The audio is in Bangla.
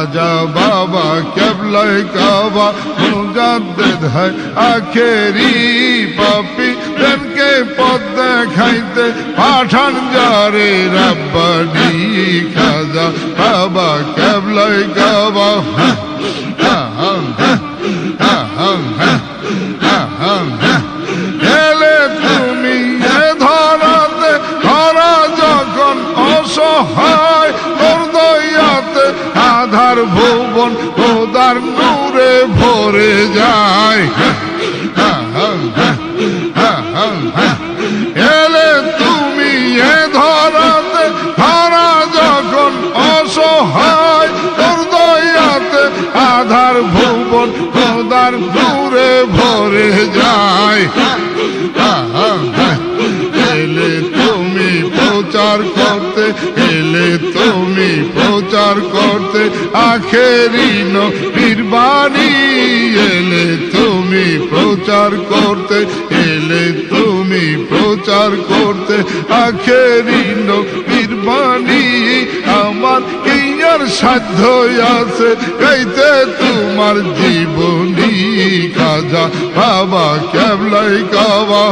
খাজা বাবা কেবলাই কাবা মুজাদ্দিদ হয় আখেরি পাপি দেরকে পথ দেখাইতে পাঠান যারে রাব্বানি খাজা বাবা কেবলাই কাবা এলে তুমি এ ধরাতে ধরা যখন অসহায় তোর দয়াতে আধার ভুবন খোদার নূরে ভরে যায় এলে তুমি এ ধরাতে ধরা যখন অসহায় তোর দয়াতে আধার ভুবন খোদার নূরে ভরে যায় এলে তুমি প্রচার করতে এলে তুমি প্রচার করতে আখেরি নবীর বাণী এলে তুমি প্রচার করতে এলে তুমি প্রচার করতে আখেরি নবীর বাণী আমার কি আর সাধ্য আছে গাইতে তোমার জীবনী খাজা বাবা কেবলাই কাবা